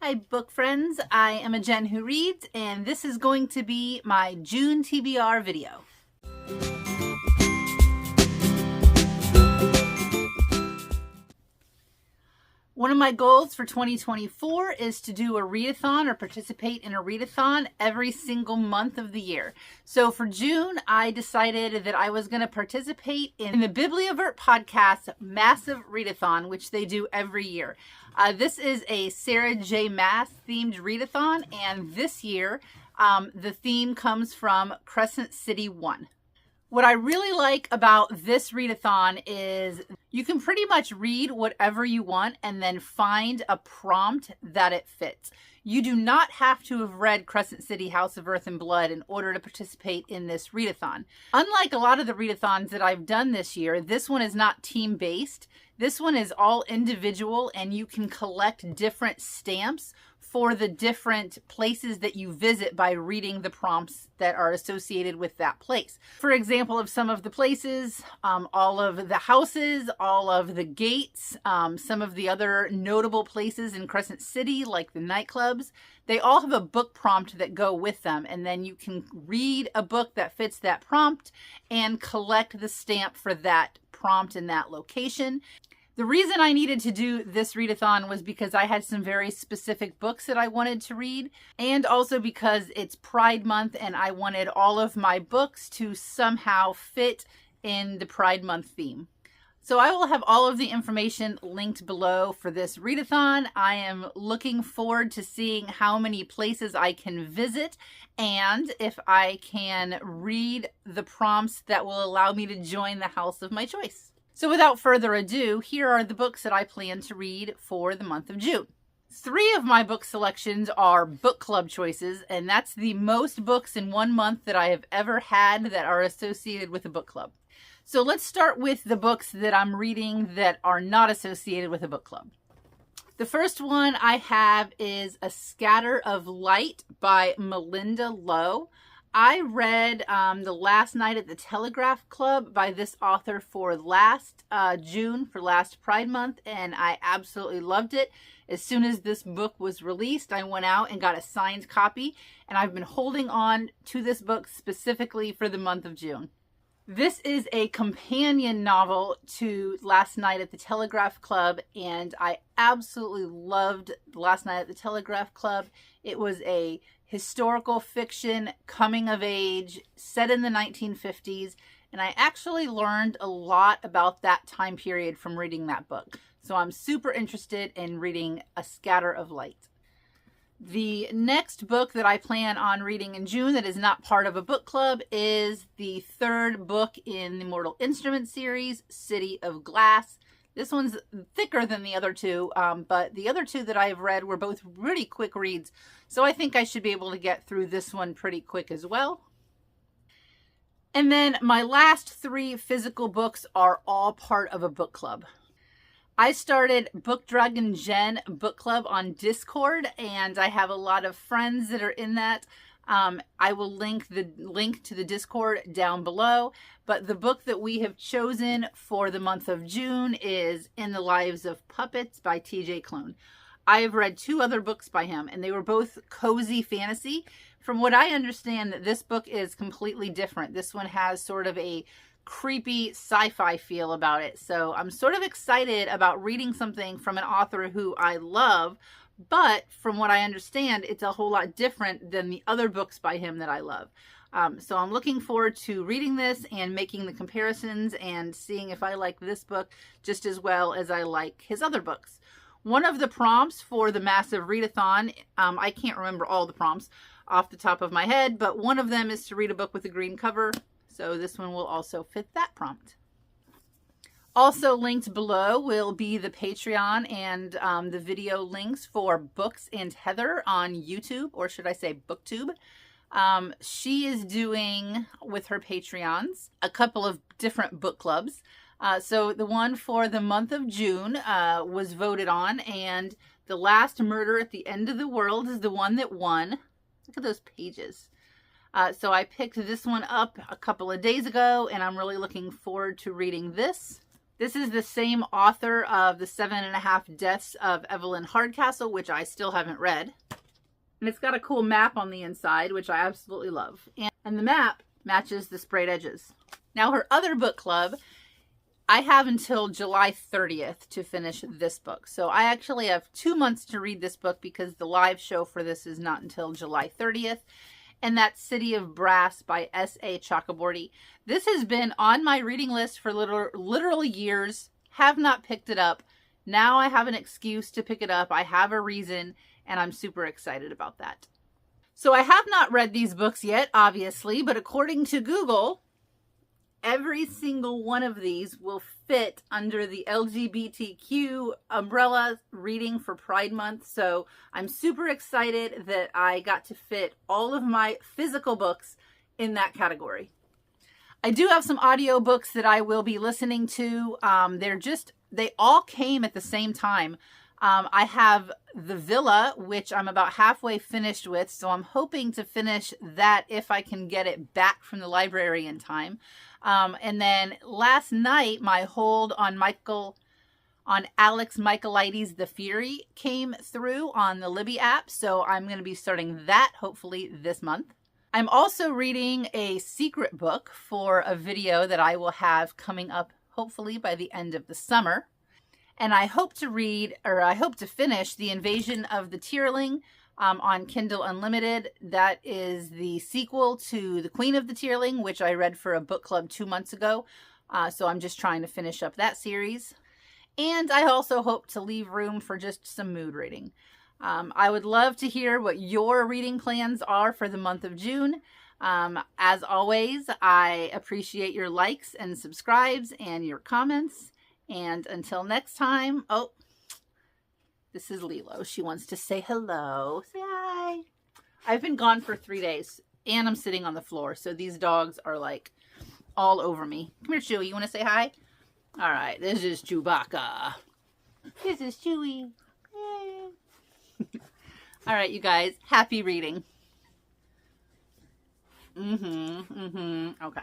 Hi book friends, I am a Jen who reads, and this is going to be my June TBR video. One of my goals for 2024 is to do a readathon or participate in a readathon every single month of the year. So for June, I decided that I was going to participate in the Bibliovert podcast Maasive Readathon, which they do every year. This is a Sarah J. Maas themed readathon, and this year the theme comes from Crescent City 1. What I really like about this readathon is you can pretty much read whatever you want and then find a prompt that it fits. You do not have to have read Crescent City House of Earth and Blood in order to participate in this readathon. Unlike a lot of the readathons that I've done this year, this one is not team-based. This one is all individual, and you can collect different stamps for the different places that you visit by reading the prompts that are associated with that place. For example, of some of the places, all of the houses, all of the gates, some of the other notable places in Crescent City, like the nightclubs, they all have a book prompt that go with them. And then you can read a book that fits that prompt and collect the stamp for that prompt in that location. The reason I needed to do this readathon was because I had some very specific books that I wanted to read, and also because it's Pride Month and I wanted all of my books to somehow fit in the Pride Month theme. So I will have all of the information linked below for this readathon. I am looking forward to seeing how many places I can visit and if I can read the prompts that will allow me to join the house of my choice. So without further ado, here are the books that I plan to read for the month of June. 3 of my book selections are book club choices, and that's the most books in one month that I have ever had that are associated with a book club. So let's start with the books that I'm reading that are not associated with a book club. The first one I have is A Scatter of Light by Melinda Lowe. I read The Last Night at the Telegraph Club by this author for last June, for last Pride Month, and I absolutely loved it. As soon as this book was released, I went out and got a signed copy, and I've been holding on to this book specifically for the month of June. This is a companion novel to Last Night at the Telegraph Club, and I absolutely loved Last Night at the Telegraph Club. It was a historical fiction, coming of age, set in the 1950s, and I actually learned a lot about that time period from reading that book. So I'm super interested in reading A Scatter of Light. The next book that I plan on reading in June that is not part of a book club is the 3rd book in the Mortal Instruments series, City of Glass. This one's thicker than the other two, but the other two that I've read were both really quick reads, so I think I should be able to get through this one pretty quick as well. And then my last 3 physical books are all part of a book club. I started Book Dragon Jen book club on Discord, and I have a lot of friends that are in that. I will link to the Discord down below, but the book that we have chosen for the month of June is In the Lives of Puppets by TJ Klune. I have read 2 other books by him, and they were both cozy fantasy. From what I understand, this book is completely different. This one has sort of a creepy sci-fi feel about it. So I'm sort of excited about reading something from an author who I love, but from what I understand, it's a whole lot different than the other books by him that I love. So I'm looking forward to reading this and making the comparisons and seeing if I like this book just as well as I like his other books. One of the prompts for the Maasive Readathon, I can't remember all the prompts off the top of my head, but one of them is to read a book with a green cover. So this one will also fit that prompt. Also linked below will be the Patreon and the video links for Books and Heather on YouTube, or should I say Booktube. She is doing, with her Patreons, a couple of different book clubs. So the one for the month of June was voted on, and The Last Murder at the End of the World is the one that won. Look at those pages. So I picked this one up a couple of days ago, and I'm really looking forward to reading this. This is the same author of The 7.5 Deaths of Evelyn Hardcastle, which I still haven't read. And it's got a cool map on the inside, which I absolutely love. And the map matches the sprayed edges. Now, her other book club, I have until July 30th to finish this book. So I actually have 2 months to read this book because the live show for this is not until July 30th. And that's City of Brass by S.A. Chakraborty. This has been on my reading list for literal years. Have not picked it up. Now I have an excuse to pick it up. I have a reason, and I'm super excited about that. So I have not read these books yet, obviously, but according to Google, every single one of these will fit under the LGBTQ umbrella reading for Pride Month. So I'm super excited that I got to fit all of my physical books in that category. I do have some audio books that I will be listening to. They all came at the same time. I have The Villa, which I'm about halfway finished with. So I'm hoping to finish that if I can get it back from the library in time. And then last night, my hold on Alex Michaelides' The Fury came through on the Libby app. So I'm going to be starting that hopefully this month. I'm also reading a secret book for a video that I will have coming up hopefully by the end of the summer. And I hope to finish The Invasion of the Tierling on Kindle Unlimited. That is the sequel to The Queen of the Tierling, which I read for a book club 2 months ago. So I'm just trying to finish up that series. And I also hope to leave room for just some mood reading. I would love to hear what your reading plans are for the month of June. As always, I appreciate your likes and subscribes and your comments. And until next time, oh, this is Lilo. She wants to say hello. Say hi. I've been gone for 3 days and I'm sitting on the floor. So these dogs are like all over me. Come here, Chewy. You want to say hi? All right. This is Chewbacca. This is Chewy. All right, you guys. Happy reading. Okay.